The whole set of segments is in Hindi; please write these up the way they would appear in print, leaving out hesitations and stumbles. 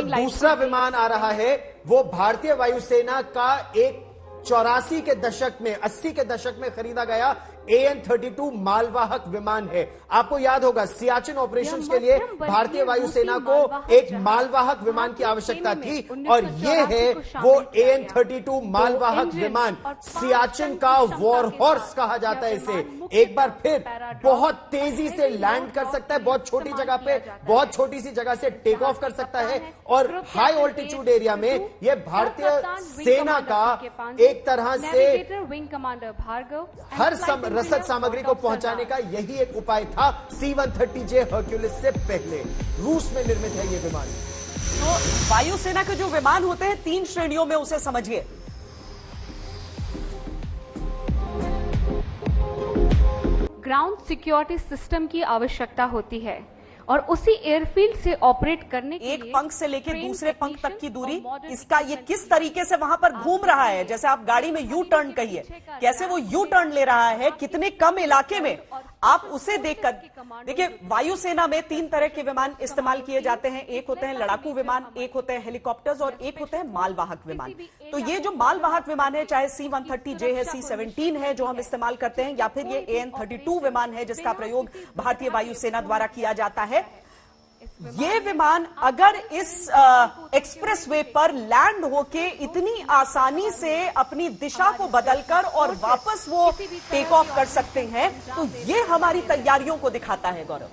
दूसरा विमान आ रहा है वो भारतीय वायुसेना का एक 84 के दशक में 80 के दशक में खरीदा गया AN-32 मालवाहक विमान है। आपको याद होगा सियाचिन ऑपरेशंस के लिए भारतीय वायुसेना को एक मालवाहक विमान की आवश्यकता थी और ये है वो AN-32 मालवाहक विमान। सियाचिन का वॉर हॉर्स कहा जाता है इसे। एक बार फिर बहुत तेजी से लैंड कर सकता है, बहुत छोटी जगह पे, बहुत छोटी सी जगह से टेक ऑफ कर सकता है और हाई ऑल्टीट्यूड एरिया में यह भारतीय सेना का एक तरह से हर रसद सामग्री को पहुंचाने का यही एक उपाय था। C-130J हर्क्यूलिस से पहले रूस में निर्मित है यह विमान। तो वायुसेना के जो विमान होते हैं 3 श्रेणियों में उसे समझिए। ग्राउंड सिक्योरिटी सिस्टम की आवश्यकता होती है और उसी एयरफील्ड से ऑपरेट करने के एक पंख से लेकर दूसरे पंख तक की दूरी, इसका ये किस तरीके से वहां पर घूम रहा है, जैसे आप गाड़ी में यू टर्न कहिए, कैसे वो यू टर्न ले रहा है, कितने कम इलाके में, आप उसे देखकर देखिए। वायुसेना में 3 तरह के विमान इस्तेमाल किए जाते हैं। एक होते हैं लड़ाकू विमान, एक होते हैं हेलीकॉप्टर्स और एक होते हैं मालवाहक विमान। तो ये जो मालवाहक विमान है, चाहे C-130J है, C-17 है जो हम इस्तेमाल करते हैं, या फिर ये AN-32 विमान है जिसका प्रयोग भारतीय वायुसेना द्वारा किया जाता है, ये विमान अगर इस एक्सप्रेसवे पर लैंड होके इतनी आसानी से अपनी दिशा को बदलकर और वापस वो टेक ऑफ कर सकते हैं, तो ये हमारी तैयारियों को दिखाता है। गौरव,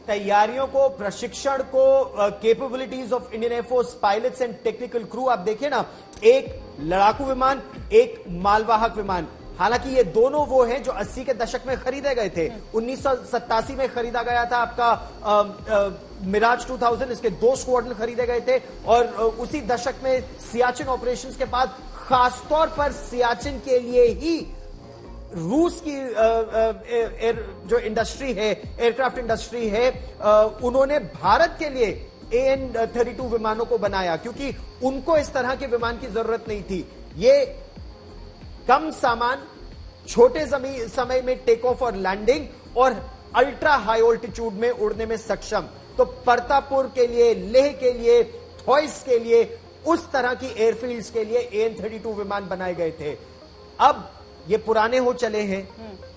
तैयारियों को, प्रशिक्षण को, capabilities of Indian air force pilots and technical crew. आप देखिए ना, एक लड़ाकू विमान, एक मालवाहक विमान। हालांकि ये दोनों वो हैं जो 80 के दशक में खरीदे गए थे। 1987 में खरीदा गया था आपका मिराज 2000, इसके 2 स्क्वाड्रन खरीदे गए थे और उसी दशक में सियाचिन ऑपरेशंस के बाद खासतौर पर सियाचिन के लिए ही रूस की जो इंडस्ट्री है, एयरक्राफ्ट इंडस्ट्री है, उन्होंने भारत के लिए AN-32 विमानों को बनाया क्योंकि उनको इस तरह के विमान की जरूरत नहीं थी। ये कम सामान, छोटे समय में टेक ऑफ और लैंडिंग और अल्ट्रा हाई ऑल्टीट्यूड में उड़ने में सक्षम। तो परतापुर के लिए, लेह के लिए, थॉइस के लिए, उस तरह की एयरफील्ड्स के लिए AN-32 विमान बनाए गए थे। अब ये पुराने हो चले हैं,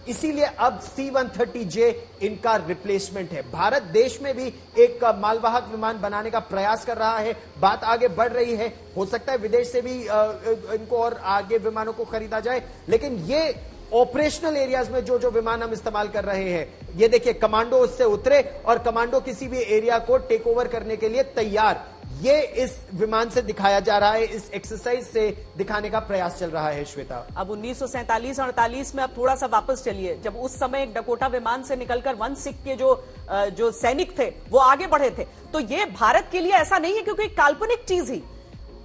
इसीलिए अब C-130J इनका रिप्लेसमेंट है। भारत देश में भी एक मालवाहक विमान बनाने का प्रयास कर रहा है, बात आगे बढ़ रही है। हो सकता है विदेश से भी इनको और आगे विमानों को खरीदा जाए, लेकिन ये ऑपरेशनल एरियाज में जो विमान हम इस्तेमाल कर रहे हैं, ये देखिए कमांडो उससे उतरे और कमांडो किसी भी एरिया को टेक ओवर करने के लिए तैयार। ये इस विमान से दिखाया जा रहा है, इस एक्सरसाइज से दिखाने का प्रयास चल रहा है। श्वेता, अब 1947-48 में अब थोड़ा सा वापस चलिए, जब उस समय एक डकोटा विमान से निकलकर 1 सिख के जो सैनिक थे वो आगे बढ़े थे। तो ये भारत के लिए ऐसा नहीं है क्योंकि काल्पनिक चीज ही,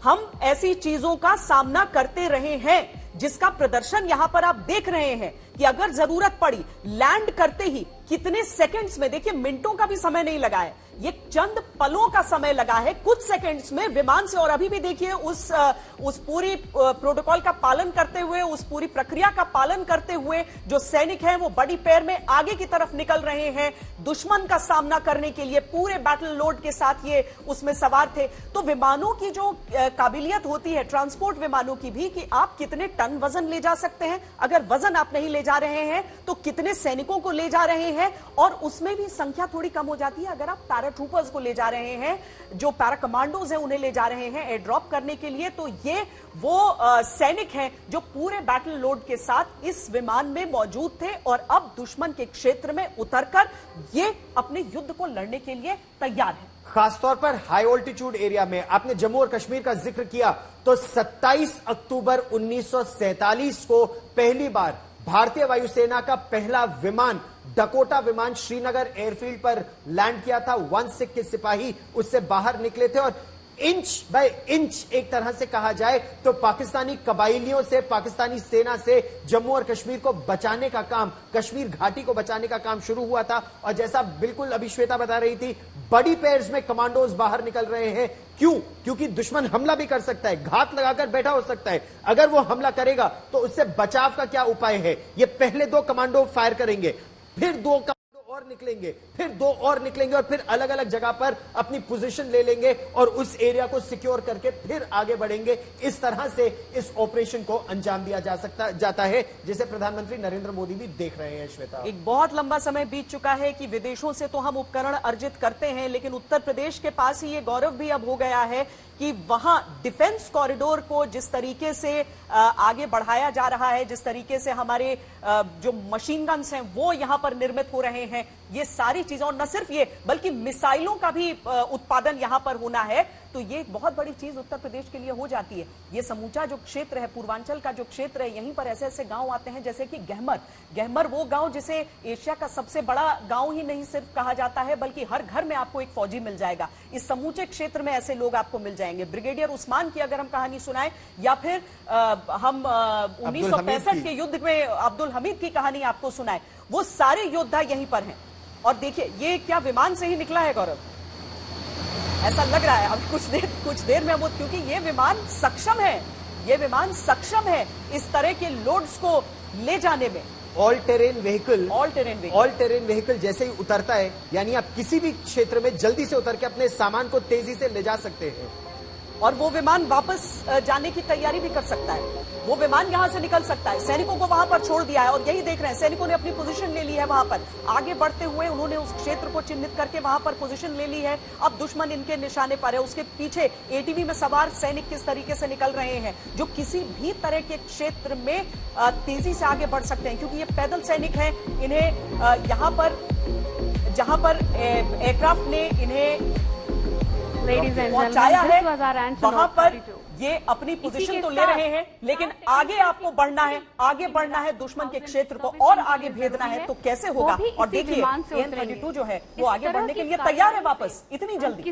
हम ऐसी चीजों का सामना करते रहे हैं जिसका प्रदर्शन यहां पर आप देख रहे हैं कि अगर जरूरत पड़ी लैंड करते ही कितने सेकंड्स में, देखिए मिनटों का भी समय नहीं लगा है, ये चंद पलों का समय लगा है, कुछ सेकंड्स में विमान से। और अभी भी देखिए उस पूरी प्रोटोकॉल का पालन करते हुए, उस पूरी प्रक्रिया का पालन करते हुए जो सैनिक हैं वो बड़ी पैर में आगे की तरफ निकल रहे हैं दुश्मन का सामना करने के लिए। पूरे बैटल लोड के साथ ये उसमें सवार थे। तो विमानों की जो काबिलियत होती है, ट्रांसपोर्ट विमानों की भी, कि आप कितने टन वजन ले जा सकते हैं, अगर वजन आप नहीं ले जा रहे हैं तो कितने सैनिकों को ले जा रहे हैं, और उसमें भी संख्या थोड़ी कम हो जाती है अगर आप पैराट्रूपर्स को ले जा रहे हैं, जो पैरा कमांडोज हैं उन्हें ले जा रहे हैं एयर ड्रॉप करने के लिए। तो ये वो सैनिक हैं जो पूरे बैटल लोड के साथ इस विमान में मौजूद थे और अब दुश्मन के क्षेत्र में उतरकर ये अपने युद्ध को लड़ने के लिए तैयार है। खासतौर पर हाई ऑल्टीट्यूड एरिया में। आपने जम्मू और कश्मीर का जिक्र किया तो 27 अक्टूबर 1947 को पहली बार भारतीय वायुसेना का पहला विमान, डकोटा विमान, श्रीनगर एयरफील्ड पर लैंड किया था। 1 सिख के सिपाही उससे बाहर निकले थे और इंच बाय इंच, एक तरह से कहा जाए तो पाकिस्तानी कबाइलियों से, पाकिस्तानी सेना से जम्मू और कश्मीर को बचाने का काम, कश्मीर घाटी को बचाने का काम शुरू हुआ था। और जैसा बिल्कुल अभी श्वेता बता रही थी, बड़ी पेयर्स में कमांडोज बाहर निकल रहे हैं। क्यों? क्योंकि दुश्मन हमला भी कर सकता है, घात लगाकर बैठा हो सकता है। अगर वो हमला करेगा तो उससे बचाव का क्या उपाय है? ये पहले 2 कमांडो फायर करेंगे, फिर 2 कमांडो और और निकलेंगे, फिर 2 और निकलेंगे और फिर अलग अलग जगह पर अपनी पोजीशन ले लेंगे और उस एरिया को सिक्योर करके फिर आगे बढ़ेंगे। इस तरह से इस ऑपरेशन को अंजाम दिया जाता है, जिसे प्रधानमंत्री नरेंद्र मोदी भी देख रहे हैं। श्वेता, एक बहुत लंबा समय बीत चुका है कि विदेशों से तो हम उपकरण अर्जित करते हैं, लेकिन उत्तर प्रदेश के पास ही ये गौरव भी अब हो गया है कि वहां डिफेंस कॉरिडोर को जिस तरीके से आगे बढ़ाया जा रहा है, जिस तरीके से हमारे जो मशीन गन्स हैं वो यहां पर निर्मित हो रहे हैं, ये सारी चीजें, और न सिर्फ ये बल्कि मिसाइलों का भी उत्पादन यहां पर होना है, तो ये एक बहुत बड़ी चीज उत्तर प्रदेश के लिए हो जाती है। ये समूचा जो क्षेत्र है, पूर्वांचल का जो क्षेत्र है, यहीं पर ऐसे ऐसे गांव आते हैं जैसे कि गहमर वो गांव जिसे एशिया का सबसे बड़ा गांव ही नहीं सिर्फ कहा जाता है, बल्कि हर घर में आपको एक फौजी मिल जाएगा। इस समूचे क्षेत्र में ऐसे लोग आपको मिल जाएंगे। ब्रिगेडियर उस्मान की अगर हम कहानी सुनाएं, या फिर हम 1965 के युद्ध में अब्दुल हमीद की कहानी आपको सुनाएं, वो सारे योद्धा यहीं पर हैं। और देखिए, ये क्या विमान से ही निकला है गौरव, ऐसा लग रहा है। अब कुछ देर में वो, क्योंकि ये विमान सक्षम है इस तरह के लोड्स को ले जाने में। ऑल टेरेन व्हीकल जैसे ही उतरता है, यानी आप किसी भी क्षेत्र में जल्दी से उतर के अपने सामान को तेजी से ले जा सकते हैं, और वो विमान वापस जाने की तैयारी भी कर सकता है। वो विमान यहां से निकल सकता है। सैनिकों को वहां पर छोड़ दिया है, और यही देख रहे हैं, सैनिकों ने अपनी पोजीशन ले ली है। वहां पर आगे बढ़ते हुए उन्होंने उस क्षेत्र को चिन्हित करके वहां पर पोजीशन ले ली है। अब दुश्मन इनके निशाने पर है। उसके पीछे एटीवी में सवार सैनिक किस तरीके से निकल रहे हैं, जो किसी भी तरह के क्षेत्र में तेजी से आगे बढ़ सकते हैं, क्योंकि ये पैदल सैनिक हैं। इन्हें यहाँ पर, जहां पर एयरक्राफ्ट ने इन्हें पहुंचाया है, वहां पर ये अपनी पोजीशन तो ले रहे हैं, लेकिन आगे आपको बढ़ना है दुश्मन के क्षेत्र को और आगे भेजना है, तो कैसे होगा। और देखिए, AN-32 जो है वो आगे बढ़ने के लिए तैयार है वापस, इतनी जल्दी।